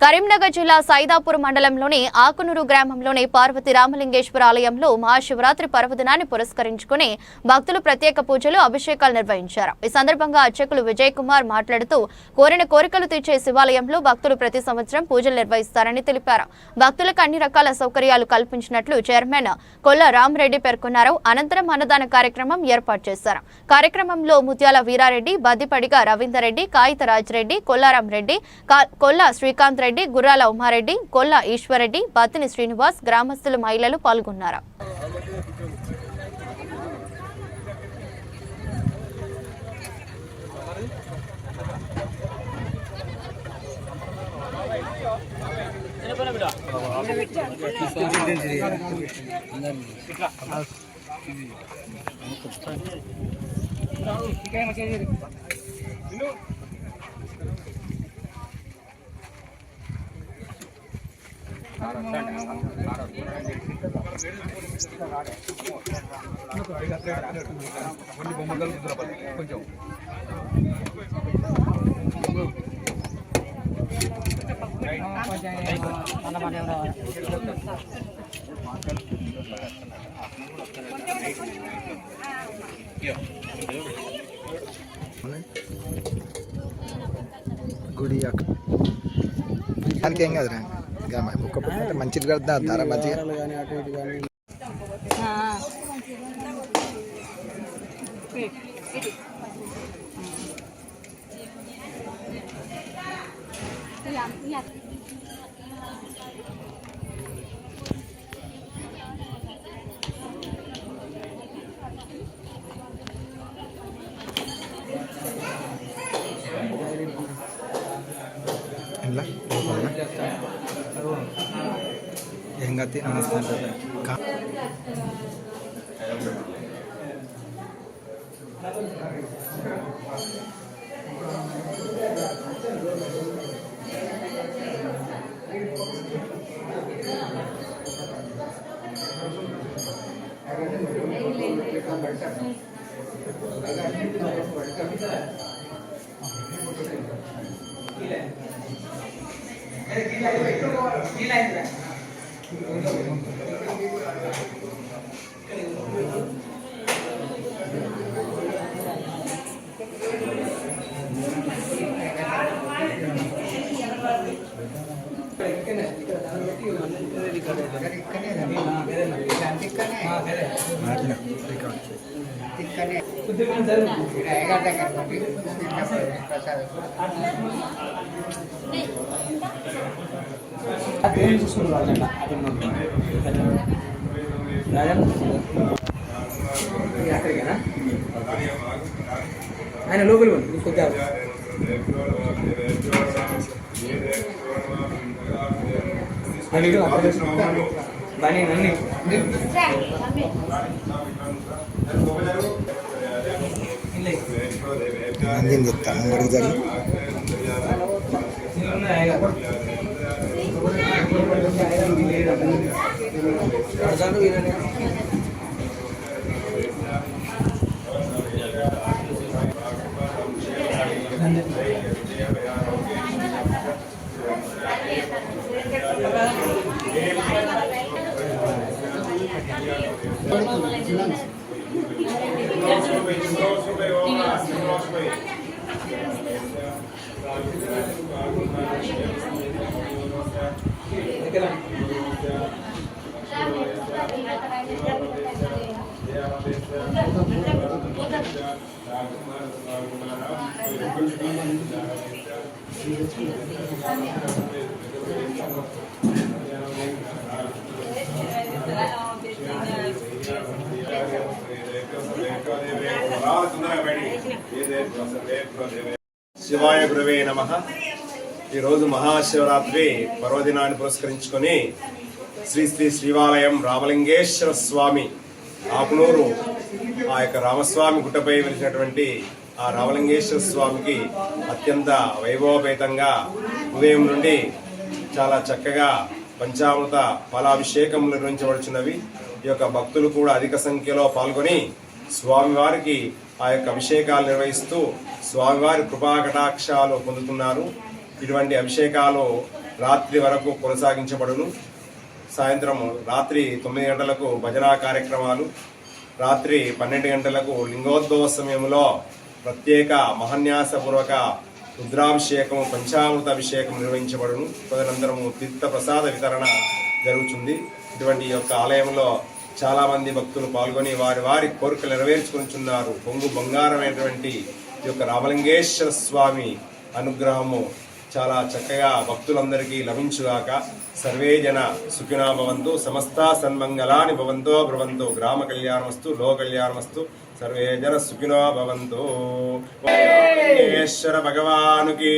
కరీంనగర్ జిల్లా సైదాపూర్ మండలంలోని ఆకునూరు గ్రామంలోని పార్వతి రామలింగేశ్వర ఆలయంలో మహాశివరాత్రి పర్వదినాన్ని పురస్కరించుకుని భక్తులు ప్రత్యేక పూజలు అభిషేకాలు నిర్వహించారు. ఈ సందర్భంగా అర్చకులు విజయ్ కుమార్ మాట్లాడుతూ కోరిన కోరికలు తీర్చే శివాలయంలో భక్తులు ప్రతి సంవత్సరం పూజలు నిర్వహిస్తారని తెలిపారు. భక్తులకు అన్ని రకాల సౌకర్యాలు కల్పించినట్లు చైర్మన్ కొల్ల రామరెడ్డి పేర్కొన్నారు. అనంతరం అన్నదాన కార్యక్రమం ఏర్పాటు చేశారు. కార్యక్రమంలో ముత్యాల వీరారెడ్డి, బద్దిపడిగ రవీందర్ రెడ్డి, కాయిత రాజరెడ్డి, కొల్లారాం రెడ్డి, కొల్ల శ్రీకాంత్ రెడ్డి, గుర్రాల ఉమారెడ్డి, కొల్ల ఈశ్వరెడ్డి, బత్తిని శ్రీనివాస్, గ్రామస్తులు, మహిళలు పాల్గొన్నారు. గుడి దానికి ఏం కదరా ఒక్క మంచిది కదా ధర మంచిగా ಹೆಂಗತಿ ನಮಸ್ತೆ ఆయన లోపలి కొద్దిగా అందిని చెప్తాను అడుగుతాను. శివాయ గురవే నమః. ఈరోజు మహాశివరాత్రి పర్వదినాన్ని పురస్కరించుకొని శ్రీ శ్రీ శ్రీవాలయం రామలింగేశ్వర స్వామి ఆకునూరు ఆ యొక్క రామస్వామి గుట్టపై వెలిసినటువంటి ఆ రామలింగేశ్వర స్వామికి అత్యంత వైభవపేతంగా ఉదయం నుండి చాలా చక్కగా పంచామృత ఫలాభిషేకములు నిర్వహించబడుచున్నవి. ఈ యొక్క భక్తులు కూడా అధిక సంఖ్యలో పాల్గొని స్వామివారికి ఆ యొక్క అభిషేకాలు నిర్వహిస్తూ స్వామివారి కృపా కటాక్షాలు పొందుతున్నారు. ఇటువంటి అభిషేకాలు రాత్రి వరకు కొనసాగించబడును. సాయంత్రం రాత్రి 9 గంటలకు భజనా కార్యక్రమాలు, రాత్రి 12 గంటలకు లింగోద్భవ సమయంలో ప్రత్యేక మహాన్యాసపూర్వక రుద్రాభిషేకము, పంచామృత అభిషేకం నిర్వహించబడును. తదనంతరము తీర్థ ప్రసాద వితరణ జరుగుతుంది. ఇటువంటి యొక్క ఆలయంలో చాలా మంది భక్తులు పాల్గొని వారి వారి కోరికలు నెరవేర్చుకుంటున్నారు. పొంగు బంగారమైనటువంటి ఈ యొక్క రామలింగేశ్వర స్వామి అనుగ్రహము చాలా చక్కగా భక్తులందరికీ లభించుగాక. సర్వే జన సుఖినో భవంతు, సమస్త సన్మంగళాని భవంతో భ్రవంతు, గ్రామ కళ్యాణమస్తు, లో కళ్యాణమస్తు, సర్వే జన సుఖినో భవంతు. రామలింగేశ్వర భగవానుకి